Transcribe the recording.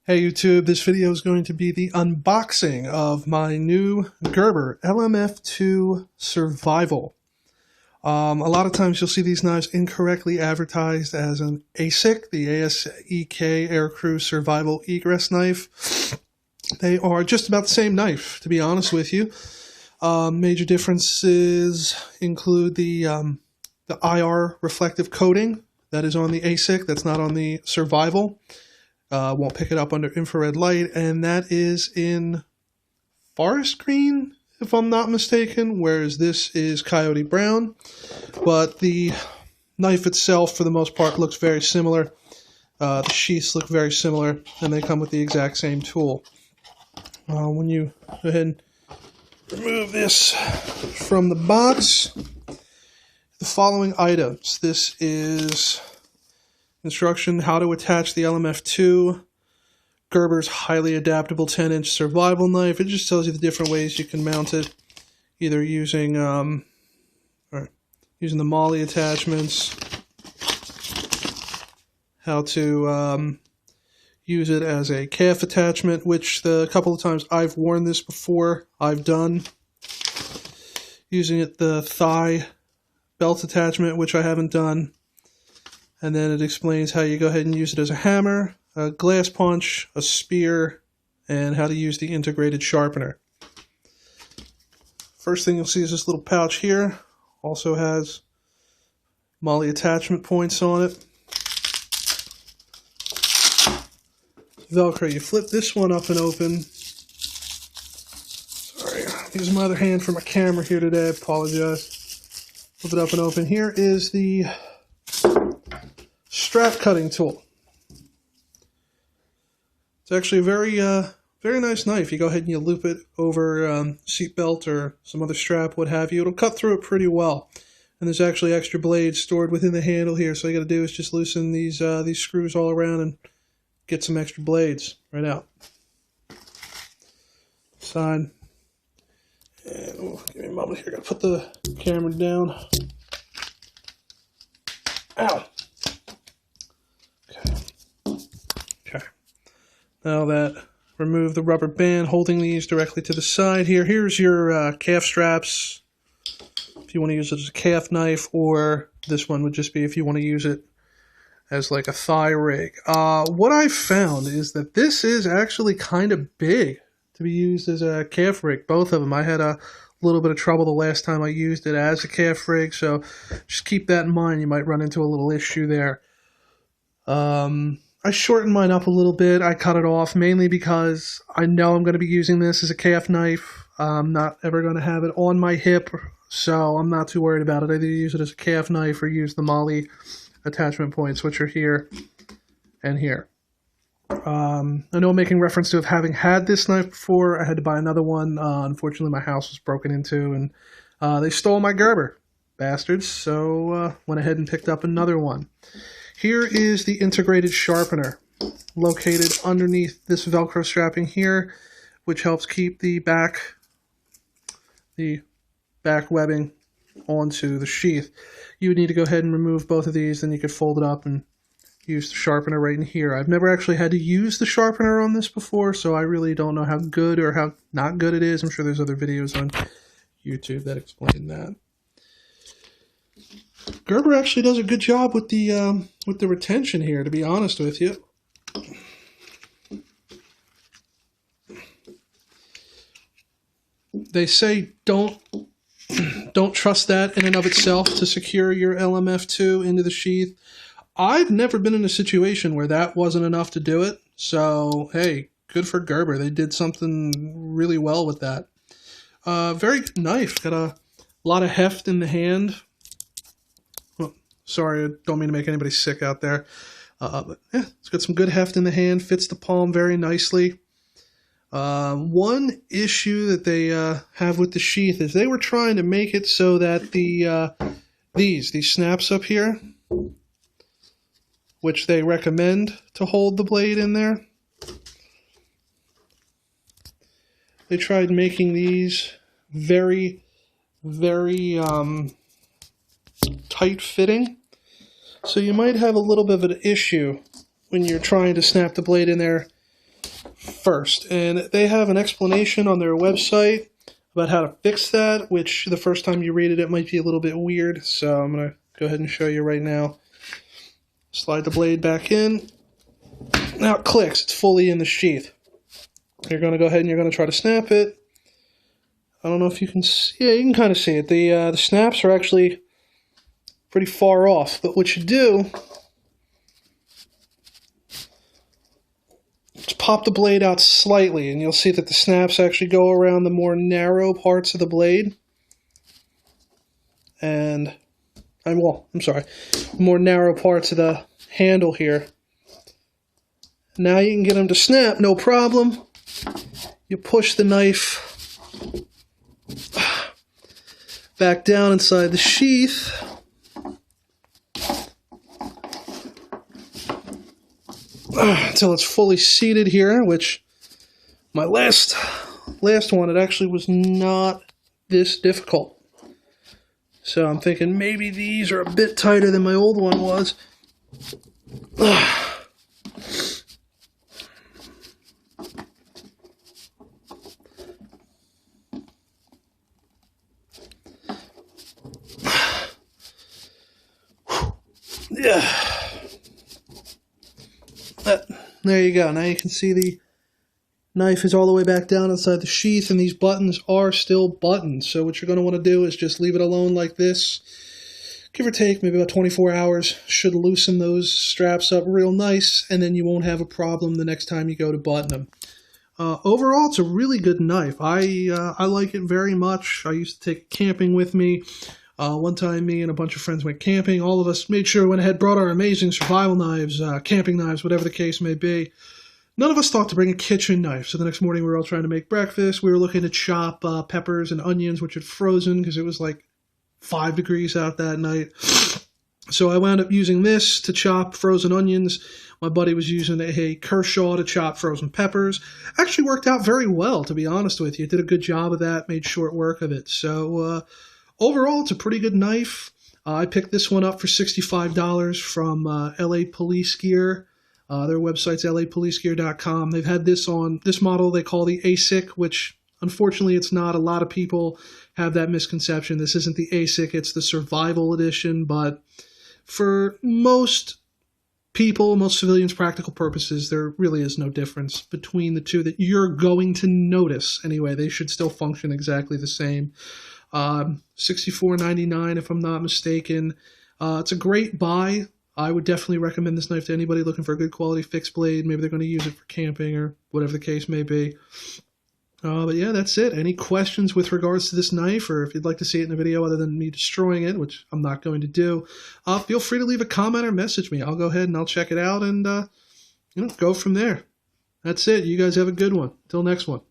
Hey YouTube, this video is going to be the unboxing of my new Gerber LMF II Survival. A lot of times you'll see these knives incorrectly advertised as an ASEK, the A.S.E.K Aircrew Survival Egress knife. They are just about the same knife, to be honest with you. Major differences include the IR reflective coating that is on the A.S.E.K, that's not on the Survival. Won't pick it up under infrared light, and that is in Forrest Green, if I'm not mistaken, whereas this is Coyote Brown. But the knife itself, for the most part, looks very similar. The sheaths look very similar, and they come with the exact same tool. When you go ahead and remove this from the box, the following items. This is instruction how to attach the LMF II, Gerber's highly adaptable 10-inch survival knife. It just tells you the different ways you can mount it, either using the MOLLE attachments, how to use it as a calf attachment, which the couple of times I've worn this before, I've done. Using it the thigh belt attachment, which I haven't done. And then it explains how you go ahead and use it as a hammer, a glass punch, a spear, and how to use the integrated sharpener. First thing you'll see is this little pouch here. Also has MOLLE attachment points on it. Velcro. You flip this one up and open. Sorry, I'm using my other hand for my camera here today. I apologize. Flip it up and open. Here is the strap cutting tool. It's actually a very nice knife. You go ahead and you loop it over seat belt or some other strap, what have you. It'll cut through it pretty well. And there's actually extra blades stored within the handle here. So all you got to do is just loosen these screws all around and get some extra blades right out. Side. And give me a moment here. Got to put the camera down. Ow. Now that, remove the rubber band holding these directly to the side here. Here's your calf straps, if you want to use it as a calf knife, or this one would just be if you want to use it as like a thigh rig. What I found is that this is actually kind of big to be used as a calf rig, both of them. I had a little bit of trouble the last time I used it as a calf rig, so just keep that in mind. You might run into a little issue there. I shortened mine up a little bit. I cut it off mainly because I know I'm going to be using this as a calf knife. I'm not ever going to have it on my hip, so I'm not too worried about it. I either use it as a calf knife or use the MOLLE attachment points, which are here and here. I know I'm making reference to having had this knife before. I had to buy another one. Unfortunately, my house was broken into, and they stole my Gerber, bastards, so went ahead and picked up another one. Here is the integrated sharpener located underneath this Velcro strapping here, which helps keep the back webbing onto the sheath. You would need to go ahead and remove both of these, then you could fold it up and use the sharpener right in here. I've never actually had to use the sharpener on this before, so I really don't know how good or how not good it is. I'm sure there's other videos on YouTube that explain that. Gerber actually does a good job with the retention here, to be honest with you. They say don't trust that in and of itself to secure your LMF II into the sheath. I've never been in a situation where that wasn't enough to do it. So, hey, good for Gerber. They did something really well with that. Very good knife. Got a lot of heft in the hand. Sorry, I don't mean to make anybody sick out there. But yeah, it's got some good heft in the hand, fits the palm very nicely. One issue that they have with the sheath is they were trying to make it so that these snaps up here, which they recommend to hold the blade in there, they tried making these very tight fitting, so you might have a little bit of an issue when you're trying to snap the blade in there first. And they have an explanation on their website about how to fix that, which the first time you read it, it might be a little bit weird. So I'm going to go ahead and show you right now. Slide the blade back in. Now it clicks. It's fully in the sheath. You're going to go ahead and you're going to try to snap it. I don't know if you can see. Yeah, you can kind of see it. The snaps are actually pretty far off. But what you do is pop the blade out slightly, and you'll see that the snaps actually go around the more narrow parts of the blade. And, I'm sorry, more narrow parts of the handle here. Now you can get them to snap, no problem. You push the knife back down inside the sheath. Until it's fully seated here, which my last one, it actually was not this difficult. So I'm thinking maybe these are a bit tighter than my old one was. Yeah. There you go. Now you can see the knife is all the way back down inside the sheath, and these buttons are still buttons. So what you're going to want to do is just leave it alone like this. Give or take maybe about 24 hours. Should loosen those straps up real nice, and then you won't have a problem the next time you go to button them. Overall, it's a really good knife. I like it very much. I used to take it camping with me. One time, me and a bunch of friends went camping. All of us made sure we went ahead, brought our amazing survival knives, camping knives, whatever the case may be. None of us thought to bring a kitchen knife. So the next morning, we were all trying to make breakfast. We were looking to chop peppers and onions, which had frozen because it was like 5 degrees out that night. So I wound up using this to chop frozen onions. My buddy was using a Kershaw to chop frozen peppers. Actually worked out very well, to be honest with you. Did a good job of that, made short work of it. So overall, it's a pretty good knife. I picked this one up for $65 from LA Police Gear. Their website's lapolicegear.com. They've had this model they call the A.S.E.K, which unfortunately it's not. A lot of people have that misconception. This isn't the A.S.E.K, it's the Survival Edition, but for most people, most civilians, practical purposes, there really is no difference between the two that you're going to notice. Anyway, they should still function exactly the same. $64.99 if I'm not mistaken. It's a great buy. I would definitely recommend this knife to anybody looking for a good quality fixed blade. Maybe they're going to use it for camping or whatever the case may be. But yeah, that's it. Any questions with regards to this knife, or if you'd like to see it in a video other than me destroying it, which I'm not going to do, feel free to leave a comment or message me. I'll go ahead and I'll check it out and go from there. That's it. You guys have a good one. Till next one.